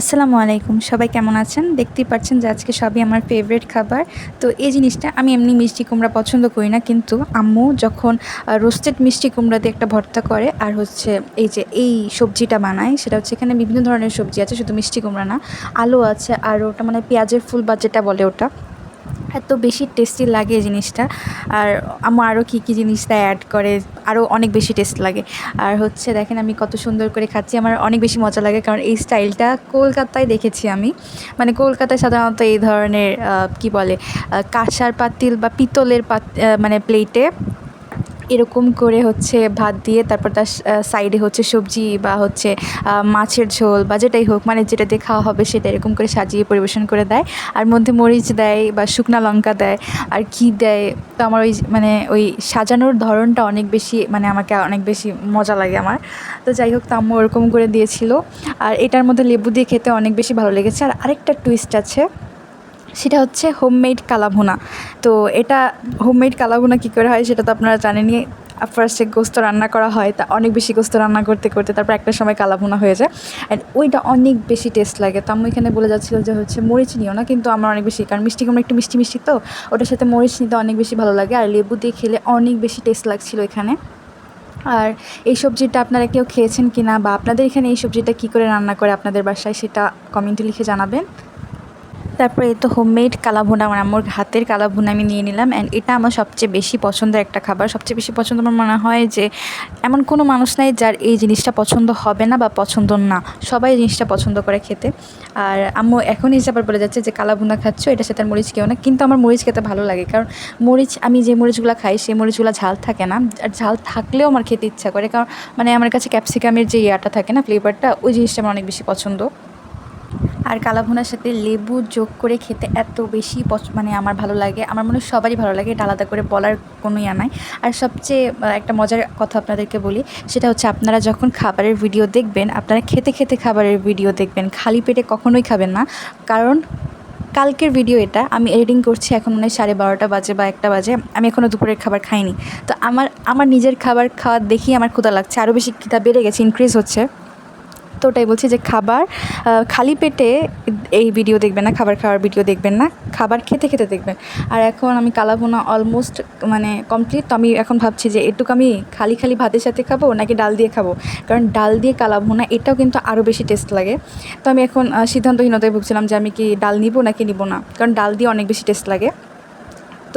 আসসালামু আলাইকুম, সবাই কেমন আছেন? দেখতেই পাচ্ছেন যে আজকে সবই আমার ফেভারিট খাবার। তো এই জিনিসটা আমি এমনি মিষ্টি কুমড়া পছন্দ করি না, কিন্তু আম্মু যখন রোস্টেড মিষ্টি কুমড়া দিয়ে একটা ভর্তা করে আর হচ্ছে এই সবজিটা বানায়, সেটা হচ্ছে এখানে বিভিন্ন ধরনের সবজি আছে, শুধু মিষ্টি কুমড়া না, আলু আছে আর ওটা মানে পেঁয়াজের ফুল বা যেটা বলে ওটা, এত বেশি টেস্টি লাগে এই জিনিসটা। আর আম্মু আরও কী জিনিসটা অ্যাড করে, আরও অনেক বেশি টেস্ট লাগে। আর হচ্ছে দেখেন আমি কত সুন্দর করে খাচ্ছি, আমার অনেক বেশি মজা লাগে, কারণ এই স্টাইলটা কলকাতায় দেখেছি আমি। মানে কলকাতায় সাধারণত এই ধরনের কী বলে কাঁসার পাতিল বা পিতলের মানে প্লেটে এরকম করে হচ্ছে ভাত দিয়ে, তারপর তার সাইডে হচ্ছে সবজি বা হচ্ছে মাছের ঝোল বা যেটাই হোক, মানে যেটা দিয়ে খাওয়া হবে সেটা এরকম করে সাজিয়ে পরিবেশন করে দেয়। আর মধ্যে মরিচ দেয় বা শুকনা লঙ্কা দেয় আর ঘি দেয়। তো আমার মানে ওই সাজানোর ধরনটা অনেক বেশি, মানে আমাকে অনেক বেশি মজা লাগে আমার। তো যাই হোক, তো আম্মু ওরকম করে দিয়েছিল। আর এটার মধ্যে লেবু দিয়ে খেতে অনেক বেশি ভালো লেগেছে। আর আরেকটা টুইস্ট আছে, সেটা হচ্ছে হোমমেড কালাভুনা। তো এটা হোমমেড কালাভুনা কী করে হয় সেটা তো আপনারা জানেনই। ফার্স্টে গোস্ত রান্না করা হয়, তা অনেক বেশি গোস্ত রান্না করতে করতে তারপর একটা সময় কালাভুনা হয়ে যায়, অ্যান্ড ওইটা অনেক বেশি টেস্ট লাগে। তো আমি এখানে বলে যাচ্ছিলো যে হচ্ছে মরিচ নিও না, কিন্তু আমার অনেক বেশি, কারণ মিষ্টি কুমড়া একটু মিষ্টি মিষ্টি, তো ওটার সাথে মরিচ নিতে অনেক বেশি ভালো লাগে। আর লেবু দিয়ে খেলে অনেক বেশি টেস্ট লাগছিলো এখানে। আর এই সবজিটা আপনারা কেউ খেয়েছেন কি না, বা আপনাদের এখানে এই সবজিটা কী করে রান্না করে আপনাদের বাসায়, সেটা কমেন্টে লিখে জানাবেন। তারপরে এই তো হোমমেড কালাভুনা, আমার আম্মুর হাতের কালাভুনা আমি নিয়ে নিলাম, অ্যান্ড এটা আমার সবচেয়ে বেশি পছন্দের একটা খাবার। সবচেয়ে বেশি পছন্দ আমার মনে হয় যে এমন কোনো মানুষ নাই যার এই জিনিসটা পছন্দ হবে না বা পছন্দ না, সবাই এই জিনিসটা পছন্দ করে খেতে। আর আম্মু এখন এসে আবার বলে যাচ্ছে যে কালাভুনা খাচ্ছ, এটার সাথে আর মরিচ খেও না, কিন্তু আমার মরিচ খেতে ভালো লাগে, কারণ মরিচ, আমি যে মরিচগুলো খাই সেই মরিচগুলো ঝাল থাকে না। আর ঝাল থাকলেও আমার খেতে ইচ্ছা করে, কারণ মানে আমার কাছে ক্যাপসিকামের যে ইয়াটা থাকে না, ফ্লেভারটা, ওই জিনিসটা আমার অনেক বেশি পছন্দ। আর কালাভুনার সাথে লেবু যোগ করে খেতে এত বেশি মানে আমার ভালো লাগে, আমার মনে হয় সবারই ভালো লাগে, এটা আলাদা করে বলার কোনো ইয়া নাই। আর সবচেয়ে একটা মজার কথা আপনাদেরকে বলি, সেটা হচ্ছে আপনারা যখন খাবারের ভিডিও দেখবেন, আপনারা খেতে খেতে খাবারের ভিডিও দেখবেন, খালি পেটে কখনোই খাবেন না। কারণ কালকের ভিডিও এটা, আমি এডিটিং করছি, এখন মনে হয় 12:30 বাজে বা 1টা বাজে, আমি এখনও দুপুরের খাবার খাইনি। তো আমার নিজের খাবার খাওয়া দেখেই আমার ক্ষুধা লাগছে, আরও বেশি খিদা বেড়ে গেছে, ইনক্রিজ হচ্ছে। তো ওটাই বলছি যে খালি পেটে এই ভিডিও দেখবেন না, খাবার খাওয়ার ভিডিও দেখবেন না, খাবার খেতে খেতে দেখবেন। আর এখন আমি কালাভুনা অলমোস্ট মানে কমপ্লিট। তো আমি এখন ভাবছি যে এটুকু আমি খালি খালি ভাতের সাথে খাবো নাকি ডাল দিয়ে খাবো, কারণ ডাল দিয়ে কালাভুনা এটাও কিন্তু আরও বেশি টেস্ট লাগে। তো আমি এখন সিদ্ধান্তহীনতায় ভুগছিলাম যে আমি কি ডাল নিব নাকি নিব না, কারণ ডাল দিয়ে অনেক বেশি টেস্ট লাগে।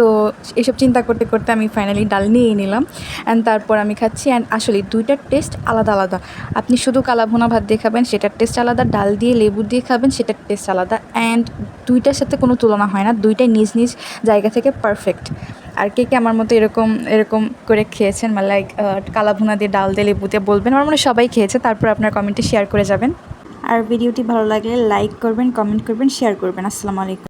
তো এসব চিন্তা করতে করতে আমি ফাইনালি ডাল নিয়েই নিলাম, অ্যান্ড তারপর আমি খাচ্ছি। অ্যান্ড আসলে দুইটার টেস্ট আলাদা আলাদা। আপনি শুধু কালাভুনা ভাত দিয়ে খাবেন, সেটার টেস্ট আলাদা, ডাল দিয়ে লেবু দিয়ে খাবেন, সেটার টেস্ট আলাদা, অ্যান্ড দুইটার সাথে কোনো তুলনা হয় না, দুইটাই নিজ নিজ জায়গা থেকে পারফেক্ট। আর কে কে আমার মতো এরকম এরকম করে খেয়েছেন, মানে লাইক কালাভুনা দিয়ে ডাল দিয়ে লেবু দিয়ে, বলবেন। আমার মনে হয় সবাই খেয়েছে, তারপর আপনার কমেন্টে শেয়ার করে যাবেন। আর ভিডিওটি ভালো লাগলে লাইক করবেন, কমেন্ট করবেন, শেয়ার করবেন। আসসালামু আলাইকুম।